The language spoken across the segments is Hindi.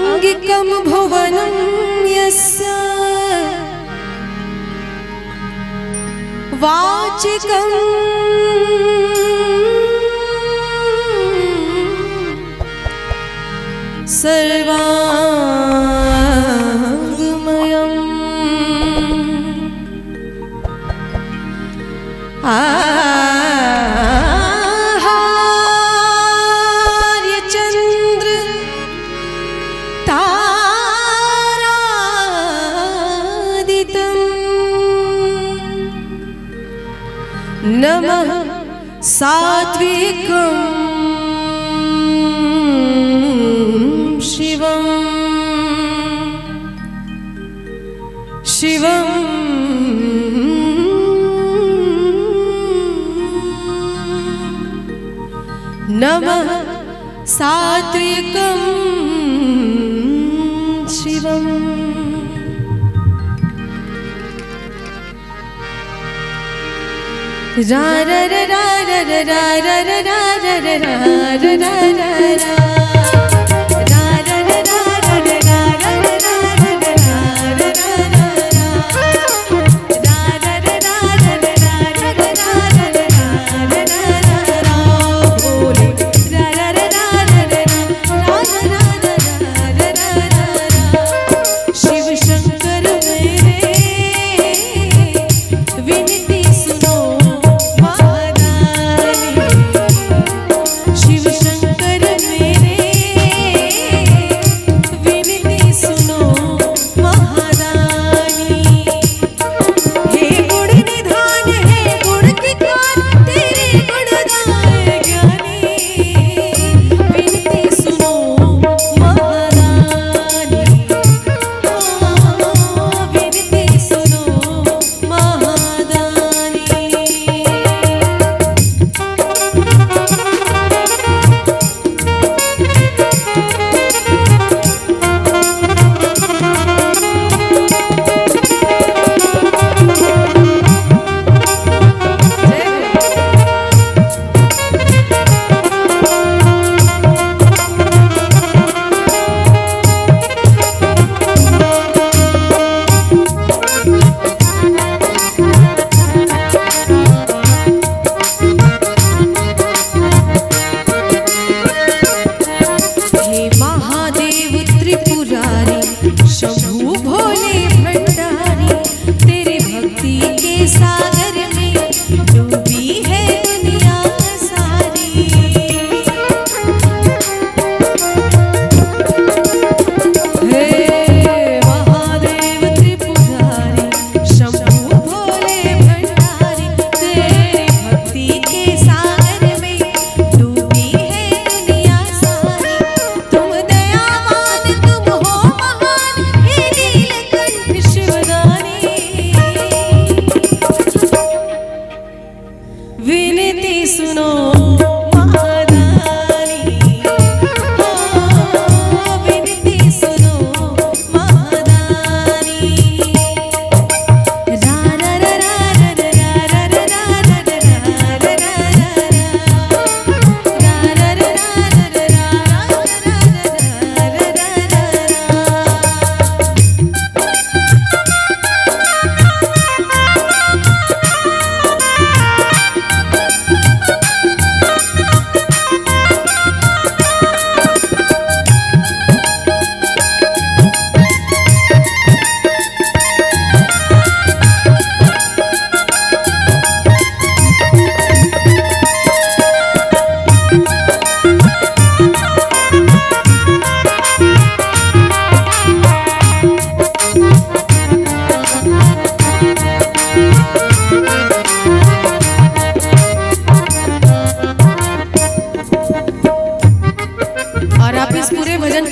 अंगिकं भुवनं यस्य वाचिकं सर्वांगमयम् आर्यचन्द्र तारादितं नमः सात्विकं शिवं शिवं नमः सात्विकं शिवम्। रा रा रा रा रा रा रा रा रा रा रा रा रा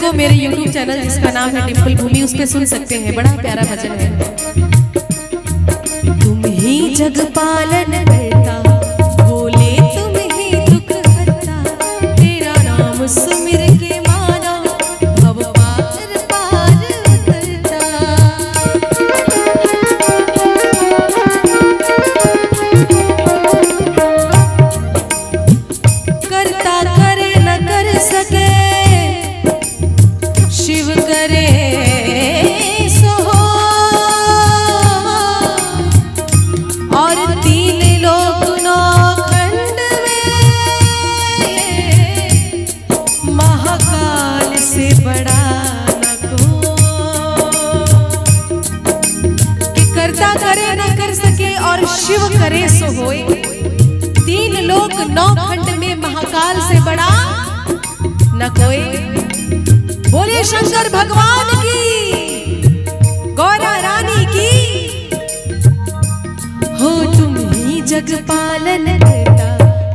को मेरे YouTube चैनल जिसका नाम है डिम्पल भूमि, उस पे सुन सकते हैं। बड़ा प्यारा भजन है। तुम ही जग पालन करता, बोले तुम ही दुख हरता, तेरा नाम सुमिर के माना भव पार पार उतरता। करता करे न कर सके, शिव करे सो और तीन लोक नौ खंड में महाकाल से बड़ा न को कि करता करे न कर सके और शिव करे सो होए। तीन लोक नौ खंड में महाकाल से बड़ा न कोई। बोले शंकर भगवान की, गौरा रानी की। हो तुम ही जग पालन करता,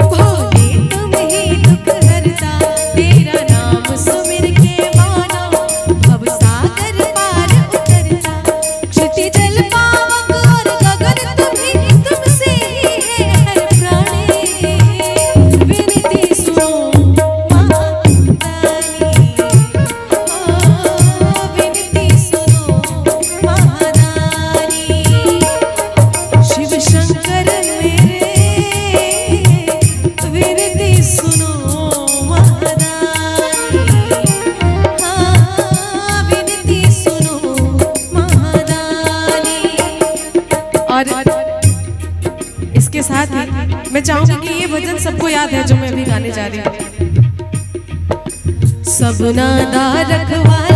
भोले तुम ही दुख हरता। तेरा नाम सुमिर के माना, भव सागर पार उतरता। क्षिति जल पावक और गगन तुमसे ही है हर प्राणी। विनती सुनो इसके साथ ही मैं चाहूंगी कि ये भजन सबको याद है जो मैं अभी गाने जा रही हूँ। सब नादा रखवा